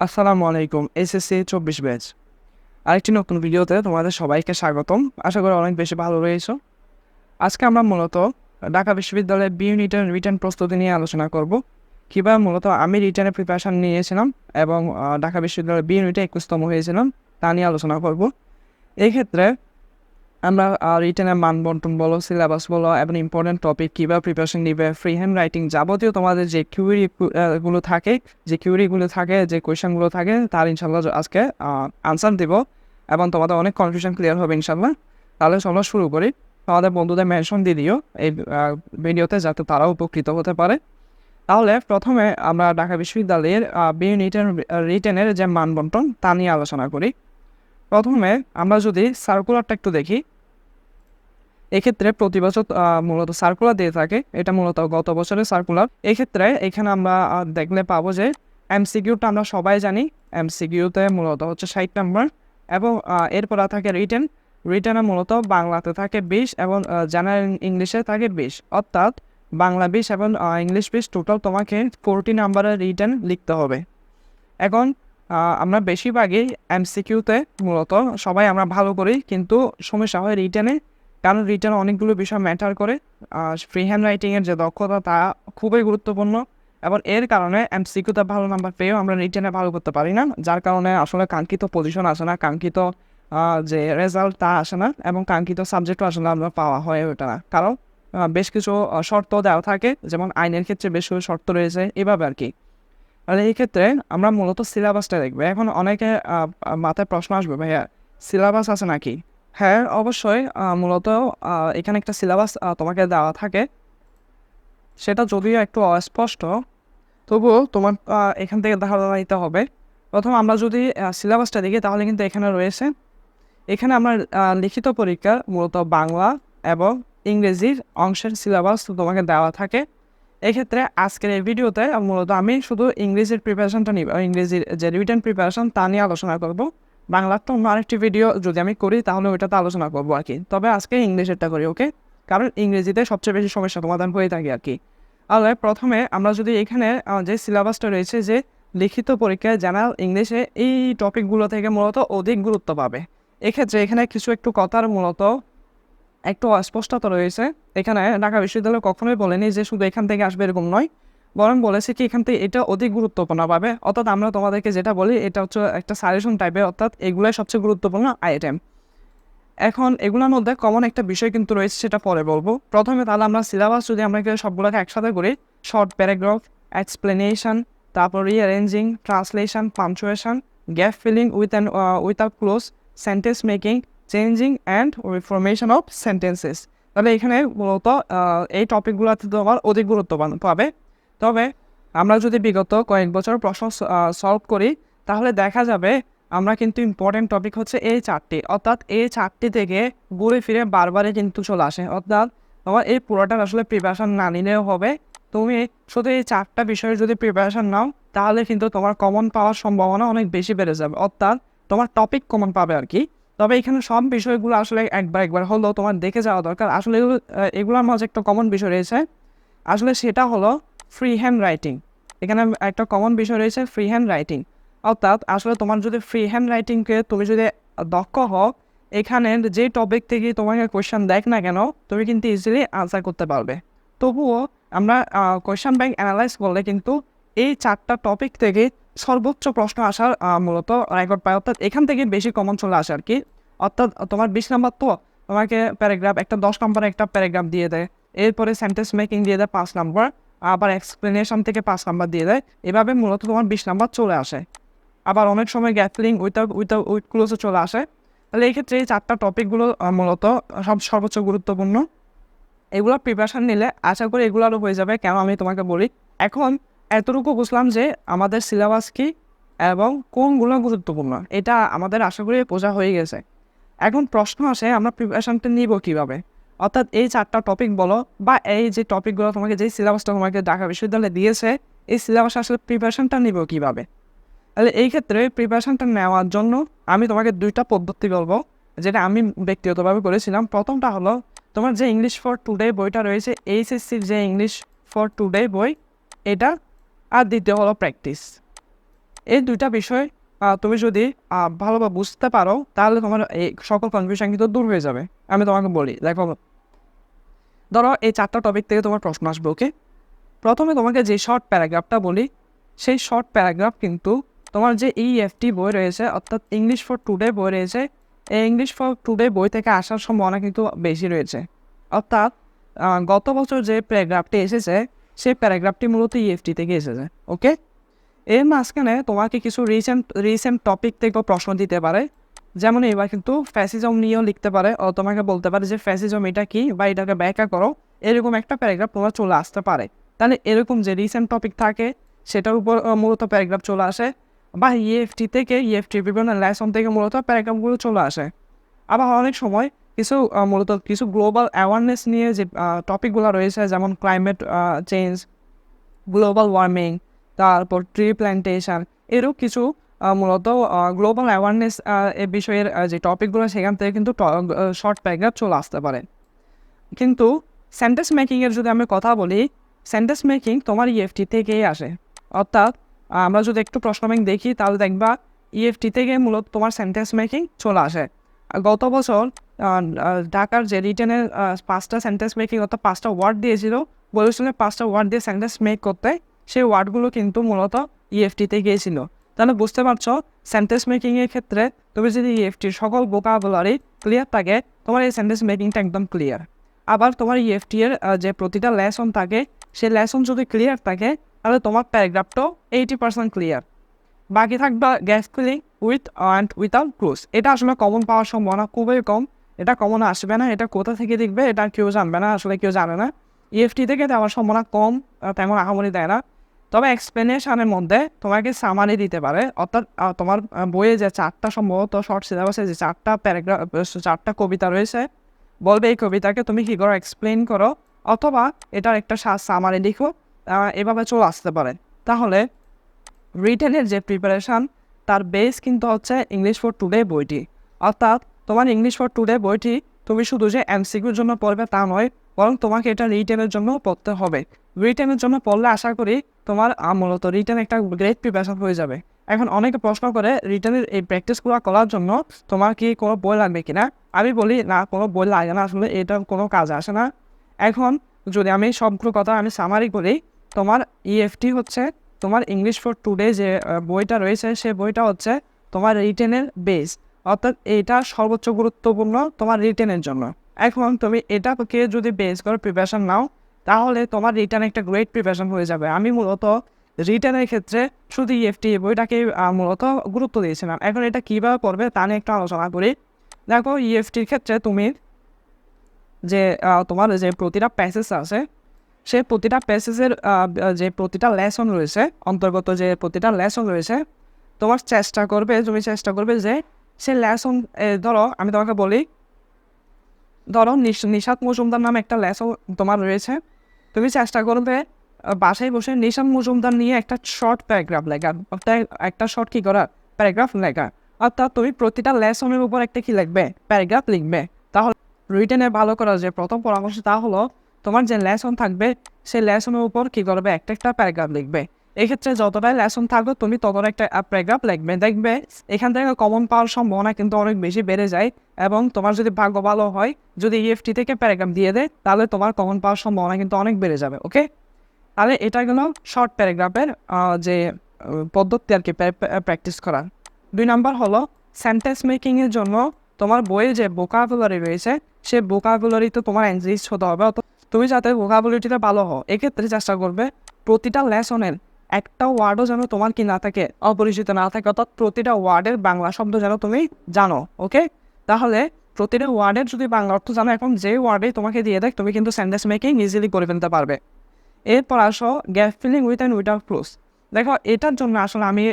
আসসালামু আলাইকুম SSC ২৪ batch আরেকটি নতুন ভিডিওতে তোমাদের সবাইকে স্বাগতম। আশা করি অনেক বেশি ভালো রয়েছো। আজকে আমরা মূলত ঢাকা বিশ্ববিদ্যালয়ের বি ইউনিটের রিটেন প্রস্তুতি নিয়ে আলোচনা করব। কীভাবে মূলত আমি রিটেনের প্রিপারেশান নিয়েছিলাম এবং ঢাকা বিশ্ববিদ্যালয়ের বি ইউনিটে ২১তম হয়েছিলাম তা নিয়ে আলোচনা করব। এই ক্ষেত্রে আমরা রিটেনের মান বন্টন বলো, সিলেবাস বলো এবং ইম্পর্টেন্ট টপিক কীভাবে প্রিপারেশন নিবে, ফ্রি হ্যান্ড রাইটিং যাবতীয় তোমাদের যে গুলো থাকে, যে কোয়েশনগুলো থাকে তার ইনশাল্লাহ আজকে আনসার দিব এবং তোমাদের অনেক কনফিউশন ক্লিয়ার হবে ইনশাল্লাহ। তাহলে চলো শুরু করি। তোমাদের বন্ধুদের মেনশন দিয়ে দিও এই ভিডিওতে যাতে তারাও উপকৃত হতে পারে। তাহলে প্রথমে আমরা ঢাকা বিশ্ববিদ্যালয়ের বি ইউনিটের রিটেনের যে মান বন্টন তা নিয়ে আলোচনা করি। প্রথমে আমরা যদি সার্কুলারটা একটু দেখি, এক্ষেত্রে প্রতি বছর মূলত সার্কুলার দিয়ে থাকে। এটা মূলত গত বছরের সার্কুলার। এক্ষেত্রে এখানে আমরা দেখলে পাবো যে এমসিকিউটা আমরা সবাই জানি, এমসিকিউতে মূলত হচ্ছে ৬০ নাম্বার এবং এরপর থাকে রিটেনে মূলত বাংলাতে থাকে ২০ এবং জেনারেল ইংলিশে থাকে ২০, অর্থাৎ বাংলা ২০ এবং ইংলিশ ২০, টোটাল তোমাকে 40 নাম্বারের রিটেন লিখতে হবে। এখন আমরা বেশিরভাগই এমসিকিউতে মূলত সবাই আমরা ভালো করি, কিন্তু সমস্যা হয় রিটেনে, কারণ রিটেনে অনেকগুলো বিষয় ম্যাটার করে। ফ্রি হ্যান্ড রাইটিংয়ের যে দক্ষতা তা খুবই গুরুত্বপূর্ণ এবং এর কারণে এমসিকিউতে ভালো নাম্বার পেয়েও আমরা রিটেনে ভালো করতে পারি না, যার কারণে আসলে কাঙ্ক্ষিত পজিশন আসে না, কাঙ্ক্ষিত যে রেজাল্ট তা আসে না এবং কাঙ্ক্ষিত সাবজেক্টও আসলে আমরা পাওয়া হয়ে ওঠে না, কারণ বেশ কিছু শর্ত দেওয়া থাকে, যেমন আইনের ক্ষেত্রে বেশ কিছু শর্ত রয়েছে, এভাবে আর কি। আর এই ক্ষেত্রে আমরা মূলত সিলেবাসটা দেখবো। এখন অনেকে মাথায় প্রশ্ন আসবে, ভাইয়া সিলেবাস আছে নাকি? হ্যাঁ, অবশ্যই মূলত এখানে একটা সিলেবাস তোমাকে দেওয়া থাকে, সেটা যদিও একটু অস্পষ্ট, তবুও তোমার এখান থেকে ধারণা নিতে হবে। প্রথম আমরা যদি সিলেবাসটা দেখি তাহলে কিন্তু এখানে রয়েছে, এখানে আমরা লিখিত পরীক্ষা মূলত বাংলা এবং ইংরেজির অংশের সিলেবাস তোমাকে দেওয়া থাকে। এক্ষেত্রে আজকের এই ভিডিওতে মূলত আমি শুধু ইংরেজির প্রিপারেশনটা নিব, ইংরেজির যে রিটেন প্রিপারেশন তা নিয়ে আলোচনা করব। বাংলার তো অন্য আরেকটি ভিডিও যদি আমি করি তাহলে ওইটাতে আলোচনা করবো আর কি, তবে আজকে ইংলিশেরটা করি, ওকে? কারণ ইংরেজিতে সবচেয়ে বেশি সমস্যা সমাধান হয়ে থাকে আর কি। তাহলে প্রথমে আমরা যদি এখানে যে সিলেবাসটা রয়েছে, যে লিখিত পরীক্ষায় জেনারেল ইংলিশে এই টপিকগুলো থেকে মূলত অধিক গুরুত্ব পাবে। এক্ষেত্রে এখানে কিছু একটু কথার মূলত একটু অস্পষ্টতা রয়েছে। এখানে ঢাকা বিশ্ববিদ্যালয় কখনোই বলেনি যে শুধু এখান থেকে আসবে এরকম নয়, বরং বলেছে কি এখান থেকে এটা অধিক গুরুত্বপূর্ণ পাবে, অর্থাৎ আমরা তোমাদেরকে যেটা বলি এটা হচ্ছে একটা সাজেশন টাইপের, অর্থাৎ এগুলাই সবচেয়ে গুরুত্বপূর্ণ আইটেম। এখন এগুলোর মধ্যে কমন একটা বিষয় কিন্তু রয়েছে, সেটা পরে বলবো। প্রথমে তাহলে আমরা সিলেবাস যদি আমরা সবগুলোকে একসাথে করি, শর্ট প্যারাগ্রাফ, এক্সপ্লেনেশন, তারপর rearranging, translation, punctuation, gap filling without close, sentence making, changing and reformation of sentences. তাহলে এখানে মূলত এই টপিকগুলোতে তোমার অধিক গুরুত্ব পাবে। তবে আমরা যদি বিগত কয়েক বছর প্রশ্ন সলভ করি তাহলে দেখা যাবে আমরা কিন্তু ইম্পর্টেন্ট টপিক হচ্ছে এই 4টি, অর্থাৎ এই 4টি থেকে ঘুরে ফিরে বারবারই কিন্তু চলে আসে, অর্থাৎ তোমার এই পুরোটার আসলে প্রিপারেশন না নিলেও হবে। তুমি শুধু এই 4টা বিষয়ের যদি প্রিপারেশন নাও তাহলে কিন্তু তোমার কমন পাওয়ার সম্ভাবনা অনেক বেশি বেড়ে যাবে, অর্থাৎ তোমার টপিক কমন পাবে আর কি। তবে এখানে সব বিষয়গুলো আসলে একবার হলেও তোমার দেখে যাওয়া দরকার। আসলে এগুলোর মাঝে একটা কমন বিষয় রয়েছে, আসলে সেটা হলো ফ্রি হ্যান্ড রাইটিং। এখানে একটা কমন বিষয় রয়েছে ফ্রি হ্যান্ড রাইটিং, অর্থাৎ আসলে তোমার যদি ফ্রি হ্যান্ড রাইটিংকে তুমি যদি দক্ষ হও, এখানে যে টপিক থেকে তোমাকে কোয়েশ্চেন দেখ না কেন তুমি কিন্তু ইজিলি আনসার করতে পারবে। তবুও আমরা কোয়েশ্চেন ব্যাংক অ্যানালাইজ করলে কিন্তু এই 4টা টপিক থেকে সর্বোচ্চ প্রশ্ন আসার মূলত রেকর্ড পায়, অর্থাৎ এখান থেকে বেশি কমন চলে আসে আর কি। অর্থাৎ তোমার 20 নাম্বার, তো তোমাকে প্যারাগ্রাফ একটা 10 নম্বরে একটা প্যারাগ্রাফ দিয়ে দেয়, এরপরে সেন্টেন্স মেকিং দিয়ে দেয় 5 নাম্বার, আবার এক্সপ্লেনেশন থেকে 5 নাম্বার দিয়ে দেয়, এভাবে মূলত তোমার 20 নাম্বার চলে আসে। আবার অনেক সময় গ্যাপলিং উইথ ক্লোজে চলে আসে। তাহলে এই ক্ষেত্রে এই 4টা টপিকগুলো মূলত সর্বোচ্চ গুরুত্বপূর্ণ। এগুলো প্রিপারেশন নিলে আশা করি এগুলো হয়ে যাবে। কেন আমি তোমাকে বলি, এখন এতটুকু বুঝলাম যে আমাদের সিলেবাস কি এবং কোনগুলো গুরুত্বপূর্ণ, এটা আমাদের আশা করি বোঝা হয়ে গেছে। এখন প্রশ্ন আসে আমরা প্রিপারেশনটা নিব কীভাবে, অর্থাৎ এই 4টা টপিক বলো বা এই যে টপিকগুলো তোমাকে, যে সিলেবাসটা তোমাকে ঢাকা বিশ্ববিদ্যালয়ে দিয়েছে, এই সিলেবাসে আসলে প্রিপারেশনটা নিব কীভাবে। তাহলে এই ক্ষেত্রে প্রিপারেশনটা নেওয়ার জন্য আমি তোমাকে 2টা পদ্ধতি বলবো, যেটা আমি ব্যক্তিগতভাবে করেছিলাম। প্রথমটা হলো তোমার যে ইংলিশ ফর টুডে বইটা রয়েছে, এইচএসসির যে ইংলিশ ফর টুডে বই, এটা। আর দ্বিতীয় হলো প্র্যাকটিস। এই দুইটা বিষয় তুমি যদি ভালোভাবে বুঝতে পারো তাহলে তোমার এই সকল কনফিউশন কিন্তু দূর হয়ে যাবে। আমি তোমাকে বলি, দেখো ধরো এই 4টা টপিক থেকে তোমার প্রশ্ন আসবে, ওকে? প্রথমে তোমাকে যে শর্ট প্যারাগ্রাফটা বলি, সেই শর্ট প্যারাগ্রাফ কিন্তু তোমার যে EFT বই রয়েছে, অর্থাৎ ইংলিশ ফর টুডে বই রয়েছে, এই ইংলিশ ফর টুডে বই থেকে আসার সম্ভাবনা কিন্তু বেশি রয়েছে। অর্থাৎ গত বছর যে প্যারাগ্রাফটি এসেছে সেই প্যারাগ্রাফটি মূলত EFT থেকে এসেছে, ওকে? এর মাঝখানে তোমাকে কিছু রিসেন্ট টপিক থেকেও প্রশ্ন দিতে পারে, যেমন এবার কিন্তু ফ্যাসিজম নিয়েও লিখতে পারে, ও তোমাকে বলতে পারে যে ফ্যাসিজম এটা কি বা এটাকে ব্যাখ্যা করো, এরকম একটা প্যারাগ্রাফ তোমার চলে আসতে পারে। তাহলে এরকম যে রিসেন্ট টপিক থাকে সেটার উপর মূলত প্যারাগ্রাফ চলে আসে, বা EFT বিভিন্ন লেসন থেকে মূলত প্যারাগ্রাফগুলো চলে আসে। আবার অনেক সময় মূলত কিছু গ্লোবাল অ্যাওয়ারনেস নিয়ে যে টপিকগুলো রয়েছে, যেমন ক্লাইমেট চেঞ্জ, গ্লোবাল ওয়ার্মিং, তারপর ট্রি প্ল্যান্টেশন, এরও কিছু মূলত গ্লোবাল অ্যাওয়ারনেস এ বিষয়ের যে টপিকগুলো সেখান থেকে কিন্তু শর্ট প্যারাগ্রাফ চলে আসতে পারে। কিন্তু সেন্টেন্স মেকিংয়ের যদি আমি কথা বলি, সেন্টেন্স মেকিং তোমার EFT থেকেই আসে। অর্থাৎ আমরা যদি একটু প্রশ্ন ব্যাংক দেখি তাহলে দেখবা EFT থেকে মূলত তোমার সেন্টেন্স মেকিং চলে আসে। গত বছর ঢাকার যে রিটেনের 5টা সেন্টেন্স মেকিং অর্থাৎ 5টা ওয়ার্ড দিয়েছিল, বলেছিল 5টা ওয়ার্ড দিয়ে সেন্টেন্স মেক করতে, সেই ওয়ার্ডগুলো কিন্তু মূলত EFT থেকে গিয়েছিল। তাহলে বুঝতে পারছো, সেন্টেন্স মেকিংয়ের ক্ষেত্রে তুমি যদি EFTর সকল ভোকাবুলারি ক্লিয়ার থাকে, তোমার এই সেন্টেন্স মেকিংটা একদম ক্লিয়ার। আবার তোমার EFT এর যে প্রতিটা লেসন থাকে, সেই লেসন যদি ক্লিয়ার থাকে তাহলে তোমার প্যারাগ্রাফটাও 80% ক্লিয়ার। বাকি থাকবে gap filling with and without clues. এটা আসলে কমন পাওয়ার সম্ভাবনা খুবই কম, এটা কমন আসবে না। এটা কোথা থেকে দেখবে এটা কেউ জানবে না, আসলে কেউ জানে না। EFT থেকে দেওয়ার সম্ভাবনা কম, তেমন আহামরি দেয় না। তবে এক্সপ্লেনেশনের মধ্যে তোমাকে সামারি দিতে পারে, অর্থাৎ তোমার বইয়ে যে 4টা সম্ভবত শর্ট সিলেবাসে যে 4টা প্যারাগ্রাফ 4টা কবিতা রয়েছে, বলবে এই কবিতাকে তুমি কী করো এক্সপ্লেন করো, অথবা এটার একটা সামারি লিখো, এভাবে চলে আসতে পারে। তাহলে রিটেনের যে প্রিপারেশান তার বেস কিন্তু হচ্ছে ইংলিশ ফর টুডে বইটি। অর্থাৎ তোমার ইংলিশ ফর টুডে বইটি তুমি শুধু যে MCQর জন্য পড়বে তা নয়, বরং তোমাকে এটা রিটেনের জন্য পড়তে হবে। রিটেনের জন্য পড়লে আশা করি তোমার মূলত রিটেন একটা গ্রেট প্রিপারেশন হয়ে যাবে। এখন অনেকে প্রশ্ন করে রিটেনের এই প্র্যাকটিসগুলো করার জন্য তোমার কি কোনো বই লাগবে কিনা? আমি বলি না, কোনো বই লাগে না, আসলে এটা কোনো কাজে আসে না। এখন যদি আমি সবগুলো কথা আমি সামারি করি, তোমার EFT হচ্ছে তোমার ইংলিশ ফর টুডে যে বইটা রয়েছে সে বইটা হচ্ছে তোমার রিটেনের বেস, অর্থাৎ এটা সর্বোচ্চ গুরুত্বপূর্ণ তোমার রিটেনের জন্য। এখন তুমি এটাকে যদি বেস করে প্রিপারেশন নাও তাহলে তোমার রিটেন একটা গ্রেট প্রিপারেশন হয়ে যাবে। আমি মূলত রিটেনের ক্ষেত্রে শুধু EFT বইটাকে মূলত গুরুত্ব দিয়েছিলাম। এখন এটা কীভাবে পড়বে তা নিয়ে একটা আলোচনা করি। দেখো EFTর ক্ষেত্রে তুমি যে তোমার যে প্রতিটা প্যাসেজ আছে, সে প্রতিটা প্যাসেজের যে প্রতিটা লেসন রয়েছে, অন্তর্গত যে প্রতিটা লেসন রয়েছে, তুমি চেষ্টা করবে যে সে লেসন, ধরো আমি তোমাকে বলি, ধরো নিশাত মজুমদার নামে একটা লেসন তোমার রয়েছে, তুমি চেষ্টা করবে বাসায় বসে নিশাত মজুমদার নিয়ে একটা শর্ট প্যারাগ্রাফ লেখা, অর্থাৎ একটা শর্ট কী করা প্যারাগ্রাফ লেখা। অর্থাৎ তুমি প্রতিটা লেসনের উপর একটা কী লিখবে, প্যারাগ্রাফ লিখবে। তাহলে রিটেনে ভালো করার যে প্রথম পরামর্শ তা হলো তোমার যে লেসন থাকবে সেই লেসনের উপর কী করবে, একটা প্যারাগ্রাফ লিখবে। এক্ষেত্রে যতটাই লেসন থাকবে তুমি ততটা একটা প্যারাগ্রাফ লিখবে, দেখবে এখান থেকে কমন পাওয়ার সম্ভাবনা কিন্তু অনেক বেশি বেড়ে যায়। এবং তোমার যদি ভাগ্য ভালো হয়, যদি EFT থেকে প্যারাগ্রাফ দিয়ে দেয় তাহলে তোমার কমন পাওয়ার সম্ভাবনা কিন্তু অনেক বেড়ে যাবে, ওকে? তাহলে এটা গেল শর্ট প্যারাগ্রাফের যে পদ্ধতি আর কি প্র্যাকটিস করার। 2 নাম্বার হলো সেন্টেন্স মেকিংয়ের জন্য তোমার বইয়ে যে ভোকাবুলারি রয়েছে সে ভোকাবুলারি তো তোমার এনরিচ হতে হবে, তুমি যাতে ভোকাবুলারিটা ভালো হও এক্ষেত্রে চেষ্টা করবে প্রতিটা লেসনের একটা ওয়ার্ডও যেন তোমার কি না থাকে, অপরিচিত না থাকে, অর্থাৎ প্রতিটা ওয়ার্ডের বাংলা শব্দ যেন তুমি জানো, ওকে? তাহলে প্রতিটা ওয়ার্ডের যদি বাংলা অর্থ জানো, এখন যে ওয়ার্ডে তোমাকে দিয়ে দেয় তুমি কিন্তু সেন্টেন্স মেকিং ইজিলি করে ফেলতে পারবে। এরপর আসো gap filling with and without clues. দেখো এটার জন্য আসলে আমি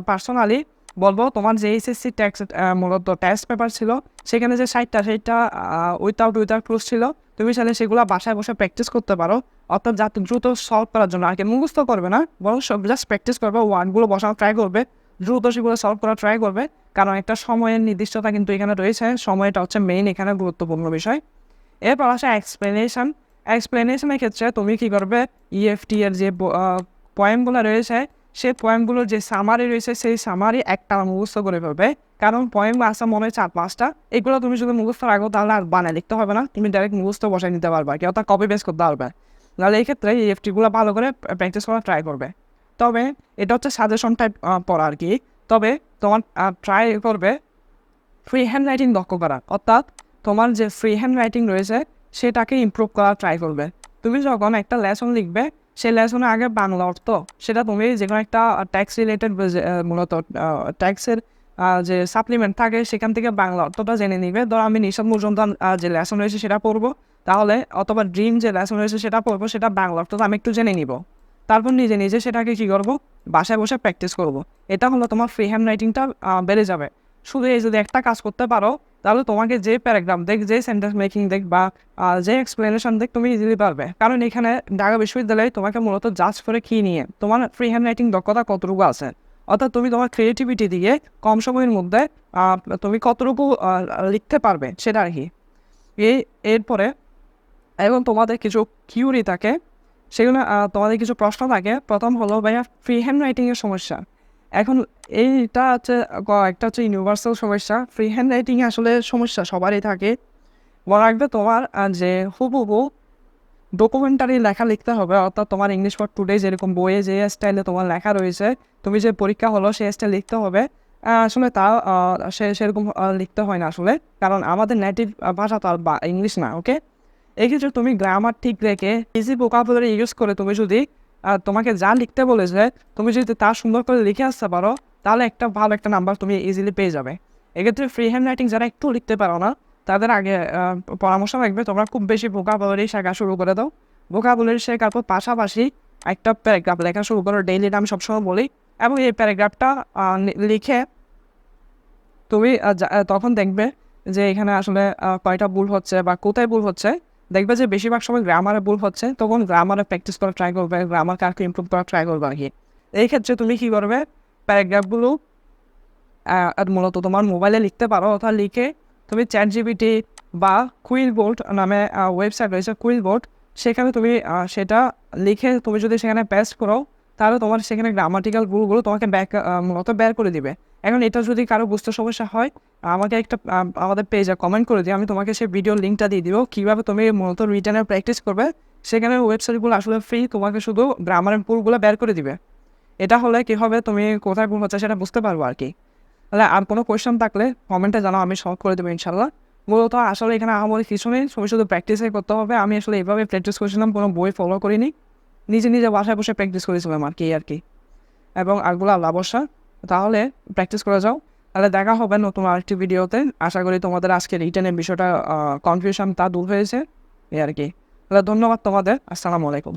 পার্সোনালি বলবো তোমার যে SSC মূলত টেস্ট পেপার ছিল সেখানে যে 60টা উইথাউট ক্লুজ ছিল, তুমি চাইলে সেগুলো বাসায় বসে প্র্যাকটিস করতে পারো। অর্থাৎ যাতে দ্রুত সলভ করার জন্য আর কি, মুখস্থ করবে না, বরং সব জাস্ট প্র্যাকটিস করবে, ওয়ার্ডগুলো বসানো ট্রাই করবে, দ্রুত সেগুলো সলভ করা ট্রাই করবে। কারণ একটা সময়ের নির্দিষ্টতা কিন্তু এখানে রয়েছে, সময়টা হচ্ছে মেইন এখানে গুরুত্বপূর্ণ বিষয়। এরপর আসে এক্সপ্লেনেশনের ক্ষেত্রে তুমি কী করবে, EFT এর যে পয়েমগুলো রয়েছে সেই পয়েমগুলোর যে সামারি রয়েছে সেই সামারি একটা মুখস্থ করে ফেলবে, কারণ পয়েম আসা মনে হয় 4-5টা। এগুলো তুমি যদি মুখস্থ রাখো তাহলে আর বানায় লিখতে হবে না, তুমি ডাইরেক্ট মুখস্থ বসাই নিতে পারবে, কেউ তা কপি পেস্ট করতে পারবে। তাহলে এই ক্ষেত্রে এই এফটিগুলো ভালো করে প্র্যাকটিস করা ট্রাই করবে। তবে এটা হচ্ছে সাজেশন টাইপ পড়া আর কি। তবে তোমার ট্রাই করবে ফ্রি হ্যান্ড রাইটিং দক্ষ করা, অর্থাৎ তোমার যে ফ্রি হ্যান্ড রাইটিং রয়েছে সেটাকে ইমপ্রুভ করার ট্রাই করবে। তুমি যখন একটা লেসন লিখবে সেই লেসনে আগে বাংলা অর্থ, সেটা তুমি যে কোনো একটা ট্যাক্স রিলেটেড মূলত ট্যাক্সের যে সাপ্লিমেন্ট থাকে সেখান থেকে বাংলা অর্থটা জেনে নিবে। ধরো আমি নিশাদ মজুমদার যে লেসন রয়েছে সেটা পড়বো, তাহলে অথবা ড্রিম যে লেসন রয়েছে সেটা পড়বো, সেটা বাংলা অর্থটা আমি একটু জেনে নিব, তারপর নিজে নিজে সেটাকে কী করবো, বাসায় বসে প্র্যাকটিস করব। এটা হলো তোমার ফ্রি হ্যান্ড রাইটিংটা বেড়ে যাবে। শুধু এই যদি একটা কাজ করতে পারো তাহলে তোমাকে যে প্যারাগ্রাফ দেখ, যে সেন্টেন্স মেকিং দেখ বা যে এক্সপ্লেনেশন দেখ তুমি ইজিলি পারবে। কারণ এখানে ঢাকা বিশ্ববিদ্যালয়ে তোমাকে মূলত জাজ করে কী নিয়ে তোমার ফ্রি হ্যান্ড রাইটিং দক্ষতা কতটুকু আছে, অর্থাৎ তুমি তোমার ক্রিয়েটিভিটি দিয়ে কম সময়ের মধ্যে তুমি কতটুকু লিখতে পারবে সেটা আর কি। এরপরে এবং তোমাদের কিছু কিউরি থাকে, সেগুলো তোমাদের কিছু প্রশ্ন থাকে। প্রথম হলো ভাইয়া ফ্রি হ্যান্ড রাইটিংয়ের সমস্যা। এখন এইটা হচ্ছে একটা হচ্ছে ইউনিভার্সাল সমস্যা। ফ্রি হ্যান্ড রাইটিংয়ে আসলে সমস্যা সবারই থাকে। মনে রাখবে তোমার যে হুবহু ডকুমেন্টারি লেখা লিখতে হবে, অর্থাৎ তোমার ইংলিশ ফর টুডে যেরকম বইয়ে যে স্টাইলে তোমার লেখা রয়েছে, তুমি যে পরীক্ষা হলো সেই স্টাইল লিখতে হবে। আসলে তা সেরকম লিখতে হয় না আসলে, কারণ আমাদের নেটিভ ভাষা তো আর ইংলিশ না। ওকে, এক্ষেত্রে তুমি গ্রামার ঠিক রেখে ইজি ভোকাবুলারি ইউজ করে তুমি যদি তোমাকে যা লিখতে বলেছে তুমি যদি তা সুন্দর করে লিখে আসতে পারো, তাহলে একটা ভালো একটা নাম্বার তুমি ইজিলি পেয়ে যাবে। এক্ষেত্রে ফ্রি হ্যান্ড রাইটিং যারা একটু লিখতে পারো না তাদের আগে পরামর্শ রাখবে তোমরা খুব বেশি ভোকাবুলারি শেখা শুরু করে দাও। ভোকাবুলারি শেখার পর পাশাপাশি একটা প্যারাগ্রাফ লেখা শুরু করো ডেইলি, আমি সবসময় বলি। এবং এই প্যারাগ্রাফটা লিখে তুমি তখন দেখবে যে এখানে আসলে কয়টা ভুল হচ্ছে বা কোথায় ভুল হচ্ছে। দেখবে যে বেশিরভাগ সময় গ্রামারে ভুল হচ্ছে, তখন গ্রামারে প্র্যাকটিস করা ট্রাই করবে, গ্রামারকে আর কি ইমপ্রুভ করা ট্রাই করবে আর কি। এই ক্ষেত্রে তুমি কী করবে, প্যারাগ্রাফগুলো মূলত তোমার মোবাইলে লিখতে পারো, অর্থাৎ লিখে তুমি ChatGPT বা কুইলবোর্ড নামে ওয়েবসাইট রয়েছে কুইলবোর্ড, সেখানে তুমি সেটা লিখে তুমি যদি সেখানে পেস্ট করো তাহলে তোমার সেখানে গ্রামাটিক্যাল ভুলগুলো তোমাকে মূলত বের করে দিবে। এখন এটা যদি কারো বুঝতে সমস্যা হয় আমাকে একটা আমাদের পেজে কমেন্ট করে দিও, আমি তোমাকে সেই ভিডিওর লিঙ্কটা দিয়ে দিব কীভাবে তুমি মূলত রিটার্নের প্র্যাকটিস করবে। সেখানে ওয়েবসাইটগুলো আসলে ফ্রি, তোমাকে শুধু গ্রামারের ভুলগুলো বের করে দিবে। এটা হলে কী হবে, তুমি কোথায় ভুল হচ্ছে সেটা বুঝতে পারবো আর কি। তাহলে আর কোনো কোয়েশ্চেন থাকলে কমেন্টে জানাও, আমি সলভ করে দেবো ইনশাল্লাহ। মূলত আসলে এখানে আমাদের কিছু নেই, তুমি শুধু প্র্যাকটিসই করতে হবে। আমি আসলে এইভাবে প্র্যাকটিস করেছিলাম, কোনো বই ফলো করিনি, নিজে নিজে বাসায় বসে প্র্যাকটিস করেছিলাম আর কি। এবং আরগুলো আল্লাহ ভরসা। তাহলে প্র্যাকটিস করে যাও। তাহলে দেখা হবে নতুন আরেকটি ভিডিওতে। আশা করি তোমাদের আজকে রিটেনের বিষয়টা কনফিউশন তা দূর হয়েছে এই আর কি। তাহলে ধন্যবাদ তোমাদের। আসসালামু আলাইকুম।